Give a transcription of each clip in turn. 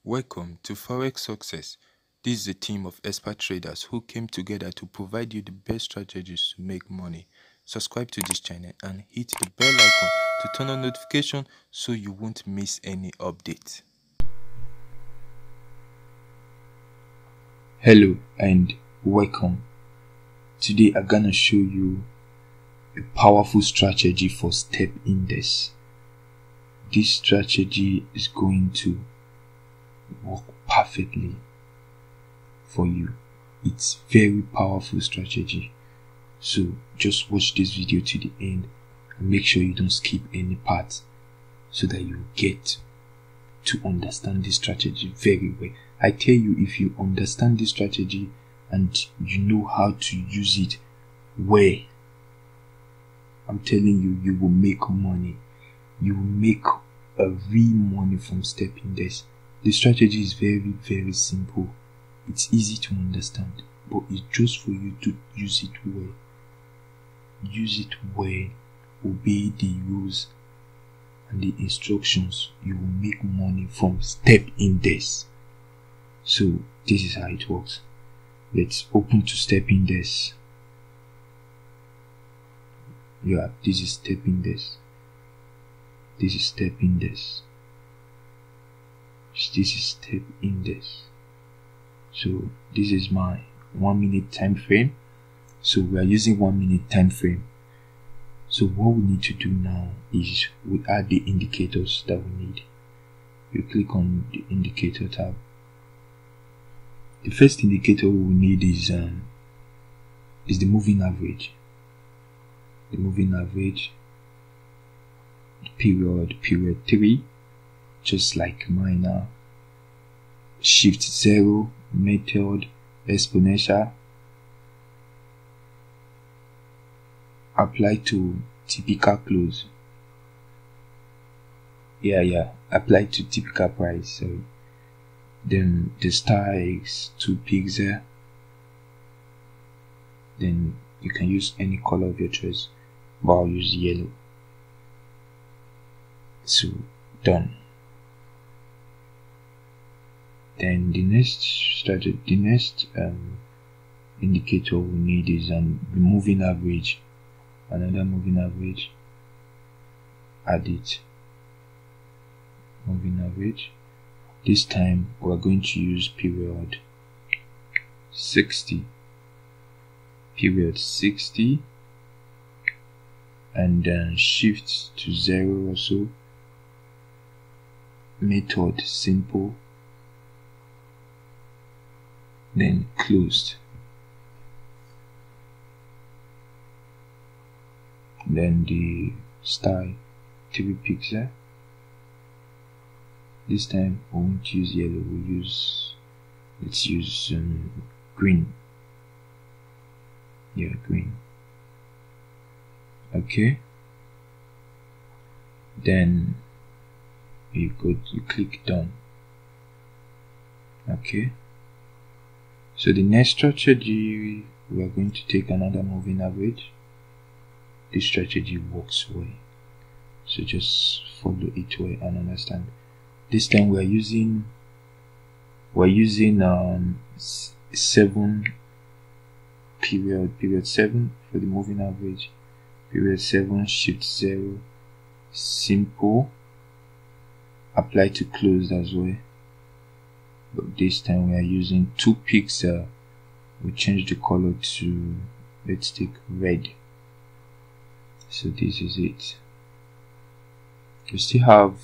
Welcome to Forex Success. This is a team of expert traders who came together to provide you the best strategies to make money. Subscribe to this channel and hit the bell icon to turn on notification so you won't miss any update. Hello and welcome. Today I'm gonna show you a powerful strategy for step index. This strategy is going to work perfectly for you. It's very powerful strategy, so just watch this video to the end and make sure you don't skip any part so that you get to understand this strategy very well. I tell you, if you understand this strategy and you know how to use it well, I'm telling you, you will make money. You will make a real money from step index. The strategy is very simple. It's easy to understand, but it's just for you to use it well. Use it well, obey the rules and the instructions. You will make money from step index. So this is how it works. Let's open to step index. Yeah, this is step index. This is step index. This is step index. So this is my 1 minute time frame. So we are using 1 minute time frame. So what we need to do now is we add the indicators that we need. You click on the indicator tab. The first indicator we need is the moving average. The moving average, period 3, just like mine now. Shift 0, method, exponential. Apply to typical close. Apply to typical price. Sorry. Then the star is 2 pixel. Then you can use any color of your choice, but I'll use yellow. So done. Then the next indicator we need is the moving average. Another moving average. Add it. Moving average. This time we are going to use period 60. Period 60, and then shift to 0 also. Method simple, then closed. Then the style 3 pixel. This time we won't use yellow, let's use green. Yeah, green. Okay, then you click done. Okay, so the next strategy, we are going to take another moving average. This strategy works well, so just follow it well and understand. This time we're using 7 period 7 for the moving average. Period 7, shift 0, simple. Apply to close as well, but this time we are using 2 pixel. We change the color to, let's take red. So this is it. We still have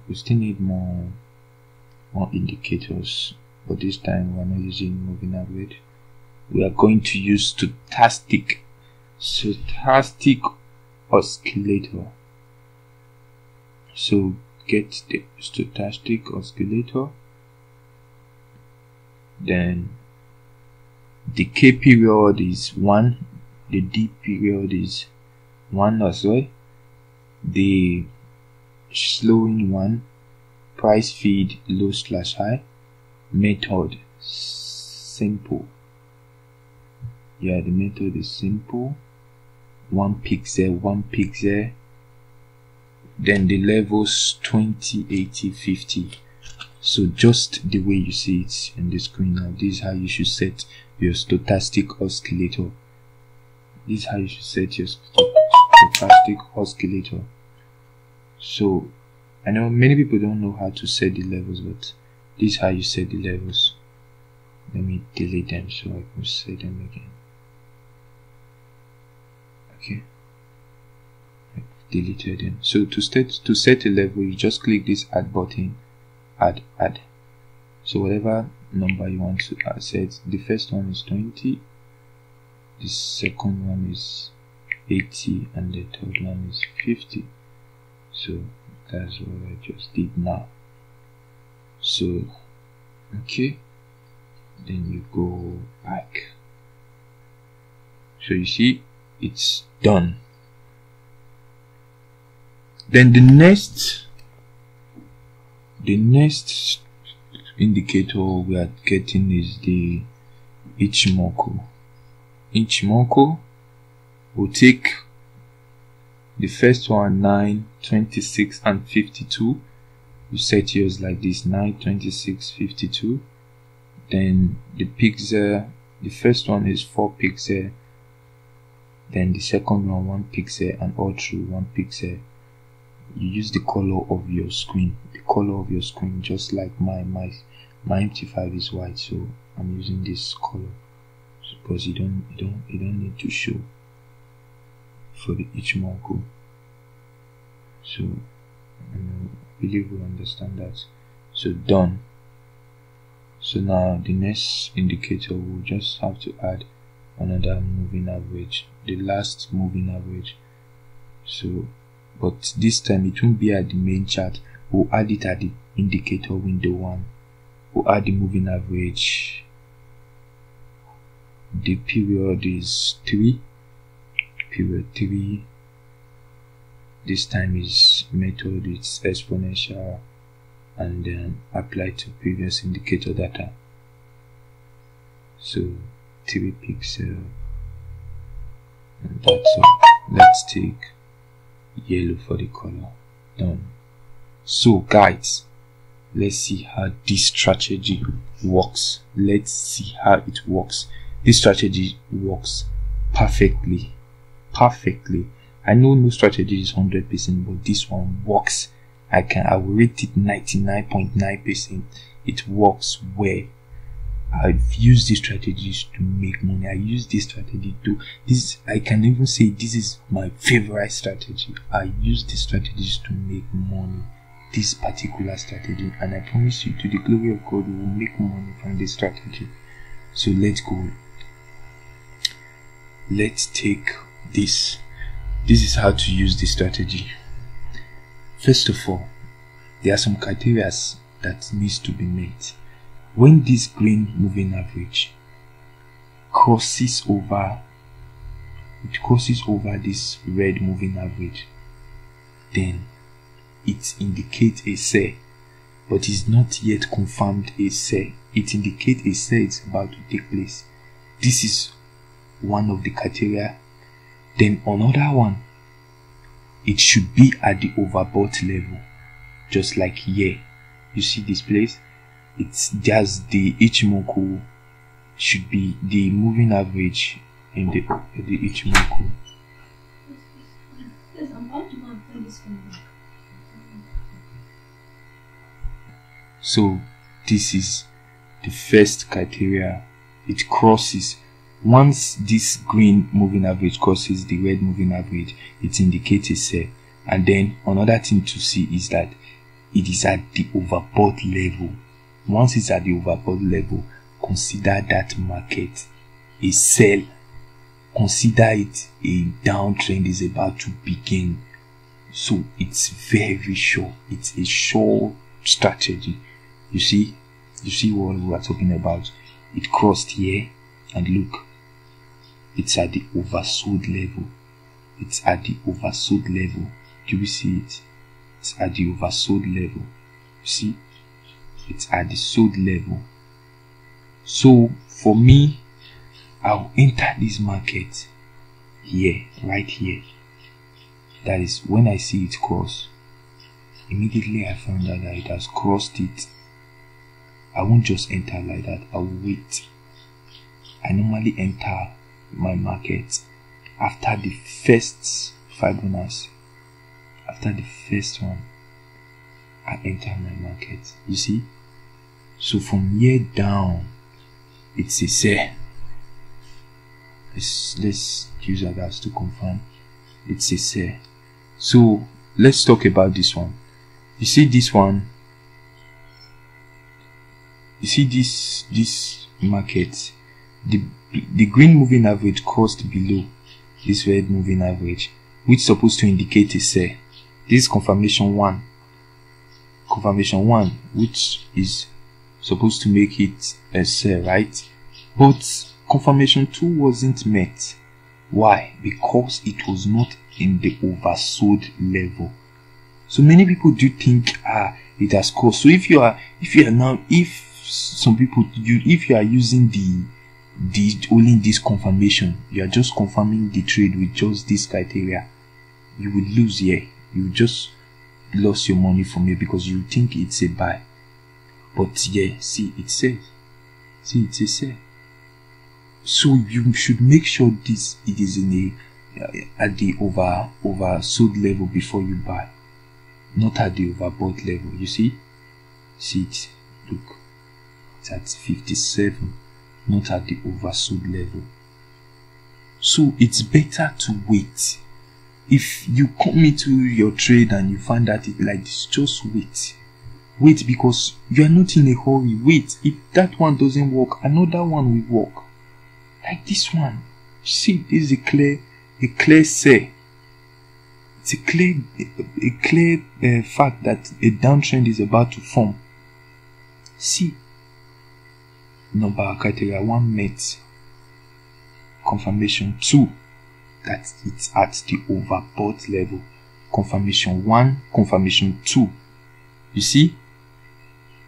we still need more indicators, but this time we are not using moving average. We are going to use stochastic oscillator. So get the stochastic oscillator. Then the K period is 1, the D period is 1 as well. The slowing 1, price feed low/high, method simple. Yeah, the method is simple. 1 pixel, then the levels 20, 80, 50. So just the way you see it in the screen now, this is how you should set your stochastic oscillator. This is how you should set your stochastic oscillator. So I know many people don't know how to set the levels, but this is how you set the levels. Let me delete them so I can set them again. Okay, I've deleted them. So to set a level, you just click this add button, add. So whatever number you want to set, the first one is 20, the second one is 80, and the third one is 50. So that's what I just did now. So okay, then you go back. So you see it's done. Then the next indicator we are getting is the Ichimoku. Ichimoku will take the first one, 9, 26 and 52. You set yours like this, 9, 26, 52. Then the pixel, the first one is 4 pixel, then the second one 1 pixel, and all through 1 pixel. You use the color of your screen, just like my MT5 is white, so I'm using this color because you don't need to show for the Ichimoku. So I believe we understand that. So done. So now the next indicator, we'll just have to add another moving average, the last moving average. So but this time it won't be at the main chart, we'll add it at the indicator window 1. We'll add the moving average. The period is 3, period 3. This time is method, it's exponential, and then apply to previous indicator data. So 3 pixel, and that's all. Let's take yellow for the color. Done. So guys, let's see how this strategy works. This strategy works perfectly. I know no strategy is 100%, but this one works. I will rate it 99.9%. It works well. I've used these strategies to make money. I use this strategy to I can even say this is my favorite strategy. I use these strategies to make money. This particular strategy, and I promise you, to the glory of God, we will make money from this strategy. So let's go. Let's take this. This is how to use this strategy. First of all, there are some criteria that needs to be met. When this green moving average crosses over this red moving average, then it indicates a sell, but is not yet confirmed a sell. It indicates a sell is about to take place. This is one of the criteria. Then another one, it should be at the overbought level, just like here. You see this place? It's just the Ichimoku should be the moving average in the Ichimoku. Yes, I'm about to go and play this one. So this is the first criteria. It crosses. Once this green moving average crosses the red moving average, it indicates a sell. And then another thing to see is that it is at the overbought level. Once it's at the overbought level, consider that market a sell. Consider it a downtrend is about to begin. So it's very sure. It's a sure strategy. You see what we are talking about. It crossed here, and look, it's at the oversold level. It's at the oversold level. Do you see it? It's at the oversold level. You see? It's at the sold level. So for me, I'll enter this market here, right here. That is when I see it cross. Immediately I found out that it has crossed it. I won't just enter like that. I will wait. I normally enter my market after the first Fibonacci. After the first one, I enter my market. You see? So from here down, it's a sell. Let's use that as to confirm. It's a sell. So let's talk about this one. You see this one? You see this market? The green moving average crossed below this red moving average, which is supposed to indicate a sell. This is confirmation 1. Confirmation 1, which is supposed to make it a sell, right? But confirmation 2 wasn't met. Why? Because it was not in the oversold level. So many people do think it has crossed. So if you are using only this confirmation, you are just confirming the trade with just this criteria, you will lose here. You just lost your money from here because you think it's a buy. But yeah, see, it says, it's a sell. So you should make sure it is in at the oversold level before you buy, not at the overbought level. You see it. Look, it's at 57, not at the oversold level. So it's better to wait. If you come into your trade and you find that it like this, just wait. Wait, because you are not in a hurry. Wait, if that one doesn't work, another one will work. Like this one. See, this is a clear say. It's a clear fact that a downtrend is about to form. See, number criteria 1 met. Confirmation 2, that it's at the overbought level. Confirmation 1, confirmation 2. You see,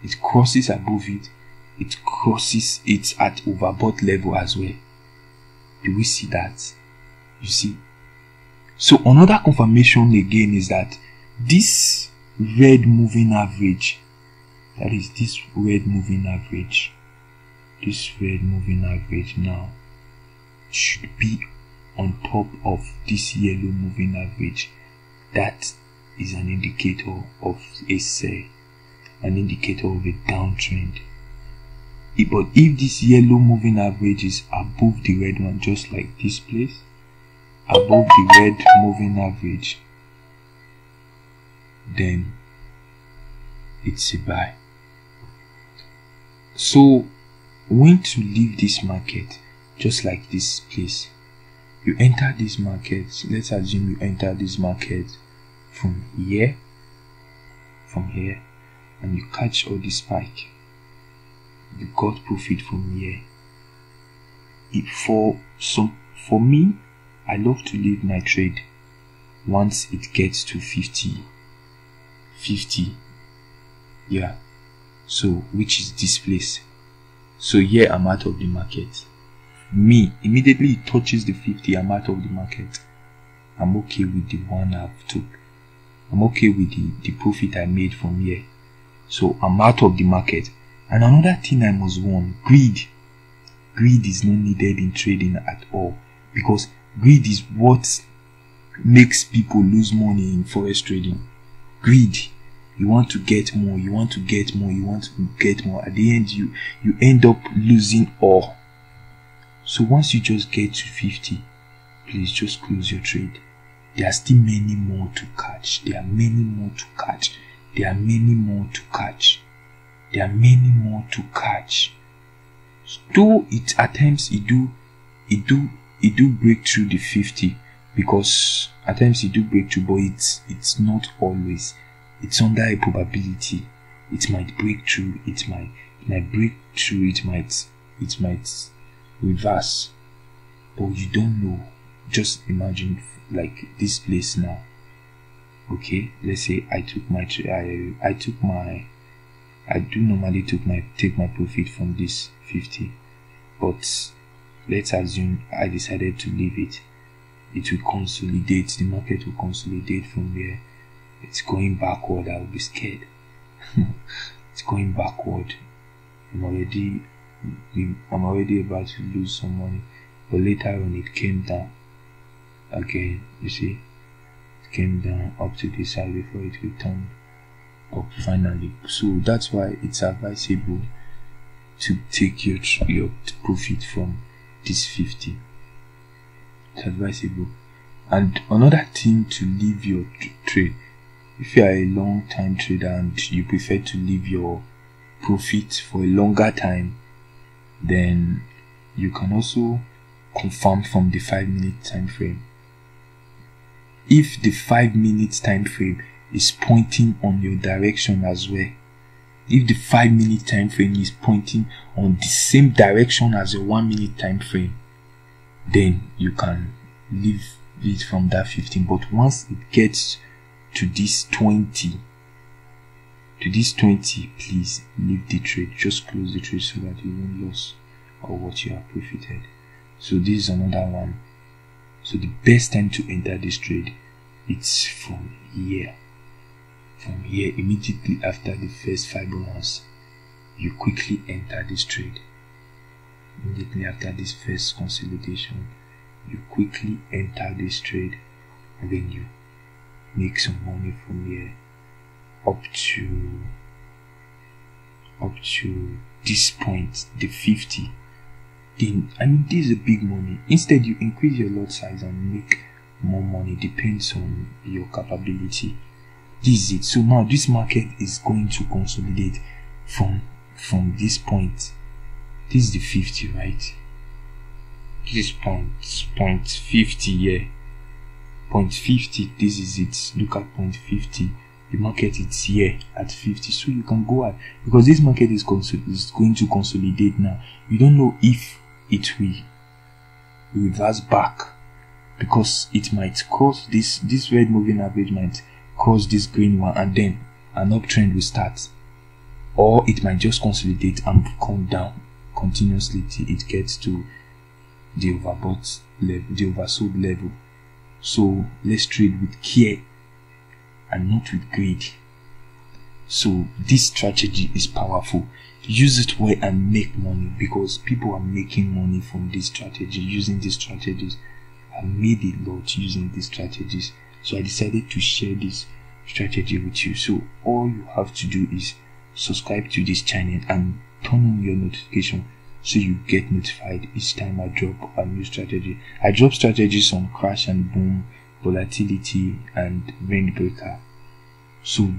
it crosses above it. It crosses it at overbought level as well. Do we see that? You see? So another confirmation again is that this red moving average, that is this red moving average now should be on top of this yellow moving average. That is an indicator of a sell, an indicator of a downtrend. But if this yellow moving average is above the red one, just like this place, above the red moving average, then it's a buy. So when to leave this market, just like this place, you enter this market. Let's assume you enter this market from here, and you catch all this spike. You got profit from here. For me, I love to leave my trade once it gets to 50, yeah, so which is this place. So here I'm out of the market. Immediately it touches the 50, I'm out of the market. I'm okay with the one I've took. I'm okay with the profit I made from here. So I'm out of the market. And another thing I must warn, greed. Greed is not needed in trading at all, because greed is what makes people lose money in forex trading. Greed. You want to get more, you want to get more, you want to get more. At the end, you end up losing all. So once you just get to 50, please just close your trade. There are still many more to catch. There are many more to catch. There are many more to catch. There are many more to catch. Though it at times it do break through the 50, because at times it do break through, but it's not always. It's under a probability. It might break through. It might break through. It might reverse, but you don't know. Just imagine like this place now. Okay, let's say I do normally take my profit from this 50, but let's assume I decided to leave it. It will consolidate. The market will consolidate from there, it's going backward, I will be scared. It's going backward. I'm already about to lose some money. But later on it came down again. You see, it came down up to this side before it returned up finally. So that's why it's advisable to take your profit from this 50. It's advisable. And another thing to leave your trade, if you are a long time trader and you prefer to leave your profit for a longer time, then you can also confirm from the 5-minute time frame. If the 5-minute time frame is pointing on your direction as well, if the 5-minute time frame is pointing on the same direction as your 1-minute time frame, then you can leave it from that 15. But once it gets to this 20, please leave the trade. Just close the trade so that you won't lose or what you have profited. So this is another one. So the best time to enter this trade, it's from here. From here, immediately after the first Fibonacci, you quickly enter this trade. Immediately after this first consolidation, you quickly enter this trade, and then you make some money from here up to this point, the 50. Then, I mean, this is a big money. Instead, you increase your lot size and make more money. Depends on your capability. This is it. So now this market is going to consolidate from this point. This is the 50, right? This point 50 here. Point 50, this is it. Look at point 50. The market is here at 50. So you can go out, because this market is going to consolidate now. You don't know if it will reverse back, because it might cross this red moving average, might cross this green one, and then an uptrend will start, or it might just consolidate and come down continuously till it gets to the overbought level, the oversold level. So let's trade with care and not with greed. So this strategy is powerful. Use it well and make money, because people are making money from this strategy, using these strategies. I made a lot using these strategies, so I decided to share this strategy with you. So all you have to do is subscribe to this channel and turn on your notification so you get notified each time I drop a new strategy. I drop strategies on crash and boom, volatility, and range breaker. So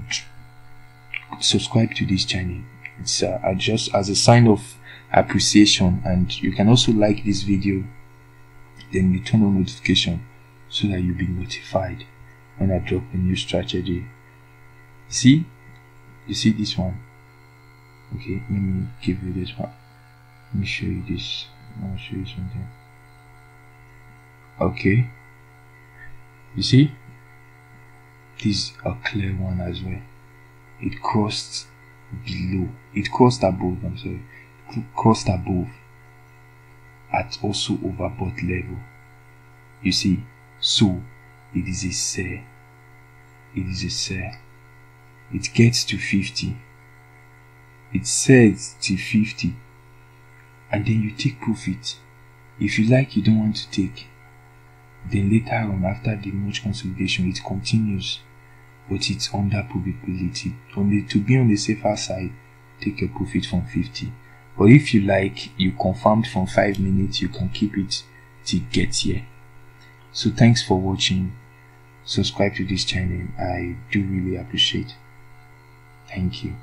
subscribe to this channel. It's just as a sign of appreciation, and you can also like this video, then you turn on notification so that you'll be notified when I drop a new strategy. See, you see this one? Okay, let me give you this one. Let me show you this. I'll show you something. Okay, you see, this is a clear one as well. It crossed below, it crossed above, I'm sorry, it crossed above at also overbought level. You see, so it is a sell. It is a sell. It gets to 50. It sells to 50, and then you take profit. If you like, you don't want to take, then later on, after the much consolidation, it continues, but it's under probability. Only to be on the safer side, take your profit from 50. But if you like, you confirmed from 5 minutes, you can keep it till it gets here. So thanks for watching. Subscribe to this channel. I do really appreciate. Thank you.